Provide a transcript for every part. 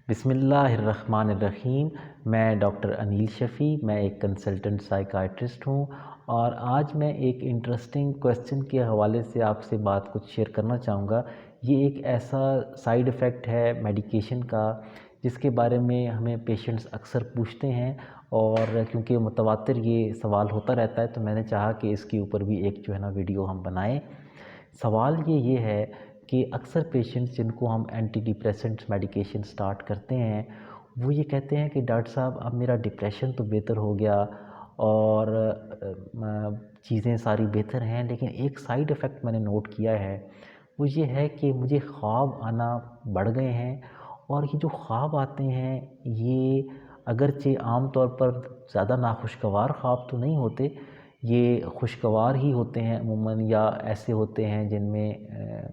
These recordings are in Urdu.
بسم اللہ الرحمن الرحیم۔ میں ڈاکٹر انیل شفیع، میں ایک کنسلٹنٹ سائیکائٹرسٹ ہوں، اور آج میں ایک انٹرسٹنگ کویسچن کے حوالے سے آپ سے بات کچھ شیئر کرنا چاہوں گا۔ یہ ایک ایسا سائیڈ ایفیکٹ ہے میڈیکیشن کا جس کے بارے میں ہمیں پیشنٹس اکثر پوچھتے ہیں، اور کیونکہ متواتر یہ سوال ہوتا رہتا ہے تو میں نے چاہا کہ اس کے اوپر بھی ایک ویڈیو ہم بنائیں۔ سوال یہ ہے کہ اکثر پیشنٹس جن کو ہم اینٹی ڈپریسنٹس میڈیکیشن سٹارٹ کرتے ہیں، وہ یہ کہتے ہیں کہ ڈاکٹر صاحب اب میرا ڈپریشن تو بہتر ہو گیا اور چیزیں ساری بہتر ہیں، لیکن ایک سائیڈ ایفیکٹ میں نے نوٹ کیا ہے، وہ یہ ہے کہ مجھے خواب آنا بڑھ گئے ہیں، اور یہ جو خواب آتے ہیں یہ اگرچہ عام طور پر زیادہ ناخوشگوار خواب تو نہیں ہوتے، یہ خوشگوار ہی ہوتے ہیں عموماً، یا ایسے ہوتے ہیں جن میں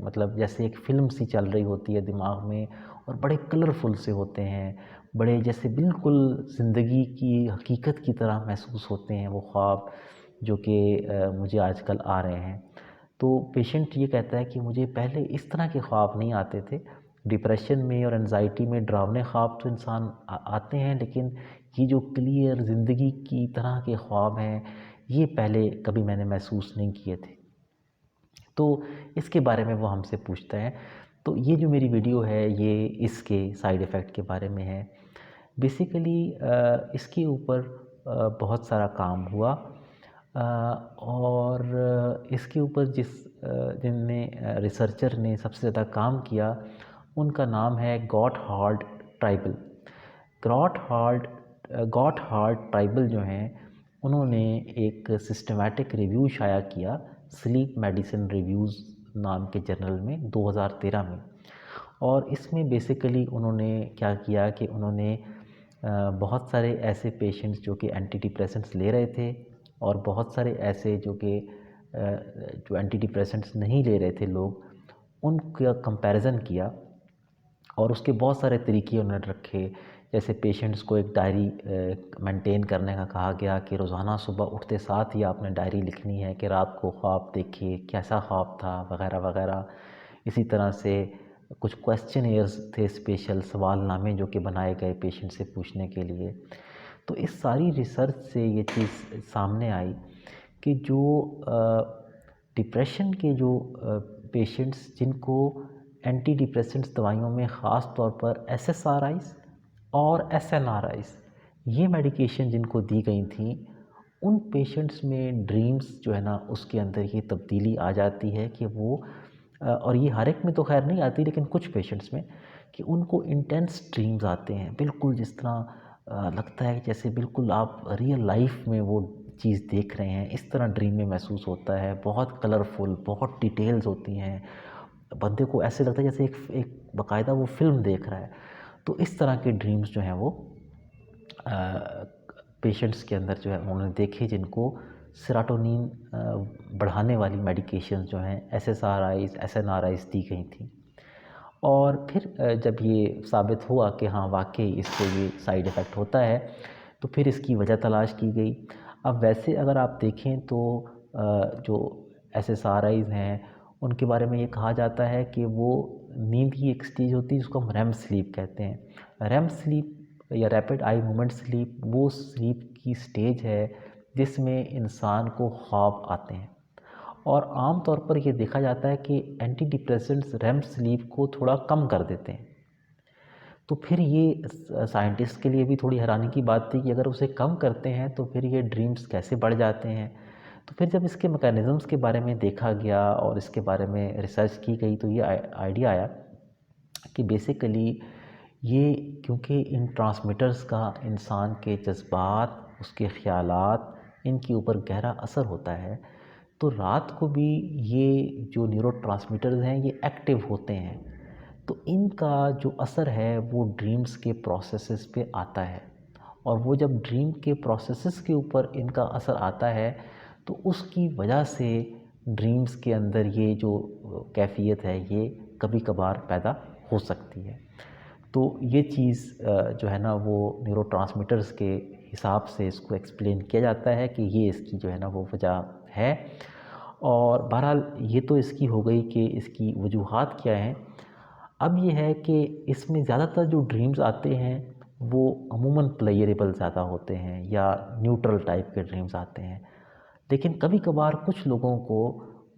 مطلب جیسے ایک فلم سی چل رہی ہوتی ہے دماغ میں، اور بڑے کلرفل سے ہوتے ہیں، بڑے جیسے بالکل زندگی کی حقیقت کی طرح محسوس ہوتے ہیں وہ خواب جو کہ مجھے آج کل آ رہے ہیں۔ تو پیشنٹ یہ کہتا ہے کہ مجھے پہلے اس طرح کے خواب نہیں آتے تھے، ڈپریشن میں اور انزائٹی میں ڈراونے خواب تو انسان آتے ہیں، لیکن یہ جو کلیئر زندگی کی طرح کے خواب ہیں یہ پہلے کبھی میں نے محسوس نہیں کیے تھے۔ تو اس کے بارے میں وہ ہم سے پوچھتا ہے۔ تو یہ جو میری ویڈیو ہے یہ اس کے سائیڈ ایفیکٹ کے بارے میں ہے۔ بیسیکلی اس کے اوپر بہت سارا کام ہوا، اور اس کے اوپر جن نے ریسرچر نے سب سے زیادہ کام کیا ان کا نام ہے گوٹہارڈ ٹرائبل۔ گوٹہارڈ ٹرائبل جو ہیں انہوں نے ایک سسٹمیٹک ریویو شائع کیا سلیپ میڈیسن ریویوز نام کے جرنل میں 2013 میں، اور اس میں بیسیکلی انہوں نے کیا کیا کہ انہوں نے بہت سارے ایسے پیشنٹس جو کہ اینٹی ڈپریسنٹس لے رہے تھے، اور بہت سارے ایسے جو اینٹی ڈپریسنٹس نہیں لے رہے تھے لوگ، ان کا کمپیریزن کیا، اور اس کے بہت سارے طریقے انہوں نے رکھے۔ جیسے پیشنٹس کو ایک ڈائری مینٹین کرنے کا کہا گیا کہ روزانہ صبح اٹھتے ساتھ ہی آپ نے ڈائری لکھنی ہے کہ رات کو خواب دیکھے، کیسا خواب تھا، وغیرہ وغیرہ۔ اسی طرح سے کچھ کویسچنیئرز تھے، اسپیشل سوال نامے جو کہ بنائے گئے پیشنٹ سے پوچھنے کے لیے۔ تو اس ساری ریسرچ سے یہ چیز سامنے آئی کہ جو ڈپریشن کے جو پیشنٹس جن کو اینٹی ڈپریسنٹس دوائیوں میں خاص طور پر SSRIs اور SNRIs یہ میڈیکیشن جن کو دی گئی تھیں، ان پیشنٹس میں ڈریمز جو ہے نا اس کے اندر یہ تبدیلی آ جاتی ہے کہ وہ، اور یہ ہر ایک میں تو خیر نہیں آتی لیکن کچھ پیشنٹس میں، کہ ان کو انٹینس ڈریمز آتے ہیں، بالکل جس طرح لگتا ہے جیسے بالکل آپ ریئل لائف میں وہ چیز دیکھ رہے ہیں، اس طرح ڈریم میں محسوس ہوتا ہے، بہت کلرفل، بہت ڈیٹیلز ہوتی ہیں، بندے کو ایسے لگتا ہے جیسے ایک باقاعدہ وہ فلم دیکھ رہا ہے۔ تو اس طرح کے ڈریمز جو ہیں وہ پیشنٹس کے اندر جو ہے انہوں نے دیکھے جن کو سیروٹونین بڑھانے والی میڈیکیشنز جو ہیں SSRIs SNRIs دی گئی تھیں۔ اور پھر جب یہ ثابت ہوا کہ ہاں واقعی اس سے یہ سائیڈ ایفیکٹ ہوتا ہے تو پھر اس کی وجہ تلاش کی گئی۔ اب ویسے اگر آپ دیکھیں تو جو SSRIs ہیں ان کے بارے میں یہ کہا جاتا ہے کہ وہ نیند کی ایک سٹیج ہوتی ہے جس کو ہم REM سلیپ کہتے ہیں۔ REM سلیپ یا ریپڈ آئی مومنٹ سلیپ وہ سلیپ کی سٹیج ہے جس میں انسان کو خواب آتے ہیں، اور عام طور پر یہ دیکھا جاتا ہے کہ اینٹی ڈپریسنٹس REM سلیپ کو تھوڑا کم کر دیتے ہیں۔ تو پھر یہ سائنٹسٹ کے لیے بھی تھوڑی حیرانی کی بات تھی کہ اگر اسے کم کرتے ہیں تو پھر یہ ڈریمز کیسے بڑھ جاتے ہیں۔ تو پھر جب اس کے میکانزمز کے بارے میں دیکھا گیا اور اس کے بارے میں ریسرچ کی گئی تو یہ آئیڈیا آیا کہ بیسیکلی یہ کیونکہ ان ٹرانسمیٹرز کا انسان کے جذبات، اس کے خیالات، ان کے اوپر گہرا اثر ہوتا ہے، تو رات کو بھی یہ جو نیورو ٹرانسمیٹرز ہیں یہ ایکٹیو ہوتے ہیں، تو ان کا جو اثر ہے وہ ڈریمز کے پروسیسز پہ آتا ہے، اور وہ جب ڈریم کے پروسیسز کے اوپر ان کا اثر آتا ہے تو اس کی وجہ سے ڈریمز کے اندر یہ جو کیفیت ہے یہ کبھی کبھار پیدا ہو سکتی ہے۔ تو یہ چیز جو ہے نا وہ نیورو ٹرانسمیٹرز کے حساب سے اس کو ایکسپلین کیا جاتا ہے کہ یہ اس کی جو ہے نا وہ وجہ ہے۔ اور بہرحال یہ تو اس کی ہو گئی کہ اس کی وجوہات کیا ہیں۔ اب یہ ہے کہ اس میں زیادہ تر جو ڈریمز آتے ہیں وہ عموماً پلیئریبل زیادہ ہوتے ہیں یا نیوٹرل ٹائپ کے ڈریمز آتے ہیں، لیکن کبھی کبھار کچھ لوگوں کو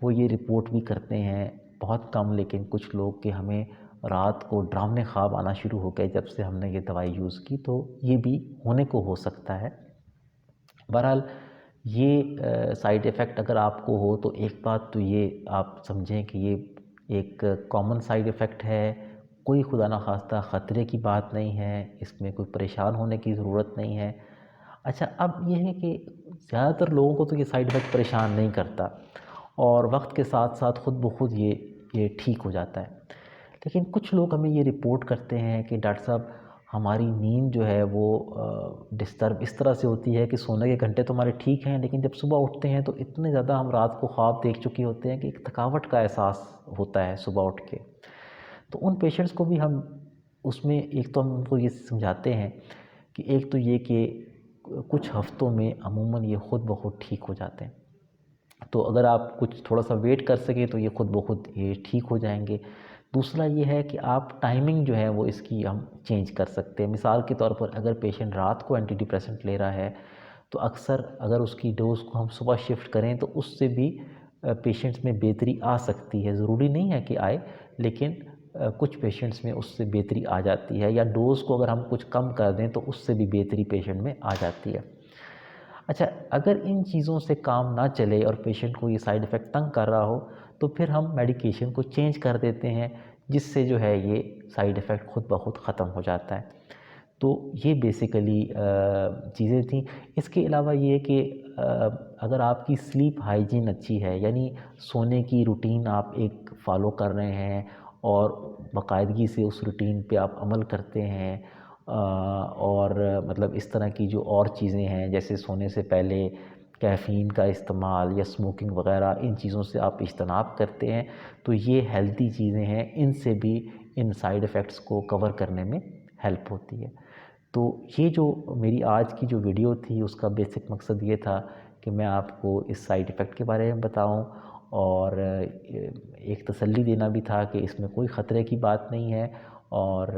وہ یہ رپورٹ بھی کرتے ہیں، بہت کم لیکن کچھ لوگ، کہ ہمیں رات کو ڈراؤنے خواب آنا شروع ہو گئے جب سے ہم نے یہ دوائی یوز کی، تو یہ بھی ہونے کو ہو سکتا ہے۔ بہرحال یہ سائیڈ ایفیکٹ اگر آپ کو ہو تو ایک بات تو یہ آپ سمجھیں کہ یہ ایک کامن سائیڈ ایفیکٹ ہے، کوئی خدا نخواستہ خطرے کی بات نہیں ہے، اس میں کوئی پریشان ہونے کی ضرورت نہیں ہے۔ اچھا، اب یہ ہے کہ زیادہ تر لوگوں کو تو یہ سائیڈ ایفیکٹ پریشان نہیں کرتا اور وقت کے ساتھ ساتھ خود بخود یہ ٹھیک ہو جاتا ہے، لیکن کچھ لوگ ہمیں یہ رپورٹ کرتے ہیں کہ ڈاکٹر صاحب ہماری نیند جو ہے وہ ڈسٹرب اس طرح سے ہوتی ہے کہ سونے کے گھنٹے تو ہمارے ٹھیک ہیں، لیکن جب صبح اٹھتے ہیں تو اتنے زیادہ ہم رات کو خواب دیکھ چکے ہوتے ہیں کہ ایک تھکاوٹ کا احساس ہوتا ہے صبح اٹھ کے۔ تو ان پیشنٹس کو بھی ہم اس میں ایک تو ہم ان کو یہ سمجھاتے ہیں کہ ایک تو یہ کہ کچھ ہفتوں میں عموماً یہ خود بخود ٹھیک ہو جاتے ہیں، تو اگر آپ کچھ تھوڑا سا ویٹ کر سکیں تو یہ خود بخود یہ ٹھیک ہو جائیں گے۔ دوسرا یہ ہے کہ آپ ٹائمنگ جو ہے وہ اس کی ہم چینج کر سکتے ہیں۔ مثال کے طور پر اگر پیشنٹ رات کو اینٹی ڈپریسنٹ لے رہا ہے تو اکثر اگر اس کی ڈوز کو ہم صبح شفٹ کریں تو اس سے بھی پیشنٹس میں بہتری آ سکتی ہے، ضروری نہیں ہے کہ آئے، لیکن کچھ پیشنٹس میں اس سے بہتری آ جاتی ہے، یا ڈوز کو اگر ہم کچھ کم کر دیں تو اس سے بھی بہتری پیشنٹ میں آ جاتی ہے۔ اچھا، اگر ان چیزوں سے کام نہ چلے اور پیشنٹ کو یہ سائیڈ ایفیکٹ تنگ کر رہا ہو تو پھر ہم میڈیکیشن کو چینج کر دیتے ہیں، جس سے جو ہے یہ سائیڈ ایفیکٹ خود بخود ختم ہو جاتا ہے۔ تو یہ بیسیکلی چیزیں تھیں۔ اس کے علاوہ یہ کہ اگر آپ کی سلیپ ہائیجین اچھی ہے، یعنی سونے کی روٹین آپ ایک فالو کر رہے ہیں اور باقاعدگی سے اس روٹین پہ آپ عمل کرتے ہیں، اور مطلب اس طرح کی جو اور چیزیں ہیں جیسے سونے سے پہلے کیفین کا استعمال یا اسموکنگ وغیرہ، ان چیزوں سے آپ اجتناب کرتے ہیں، تو یہ ہیلتھی چیزیں ہیں، ان سے بھی ان سائیڈ ایفیکٹس کو کور کرنے میں ہیلپ ہوتی ہے۔ تو یہ جو میری آج کی جو ویڈیو تھی اس کا بیسک مقصد یہ تھا کہ میں آپ کو اس سائیڈ ایفیکٹ کے بارے میں بتاؤں، اور ایک تسلی دینا بھی تھا کہ اس میں کوئی خطرے کی بات نہیں ہے، اور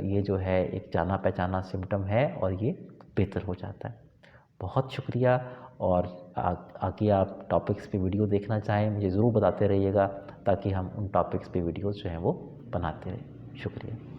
یہ جو ہے ایک جانا پہچانا سمٹم ہے اور یہ بہتر ہو جاتا ہے۔ بہت شکریہ، اور آگے آپ ٹاپکس پہ ویڈیو دیکھنا چاہیں مجھے ضرور بتاتے رہیے گا تاکہ ہم ان ٹاپکس پہ ویڈیوز جو ہیں وہ بناتے رہیں۔ شکریہ۔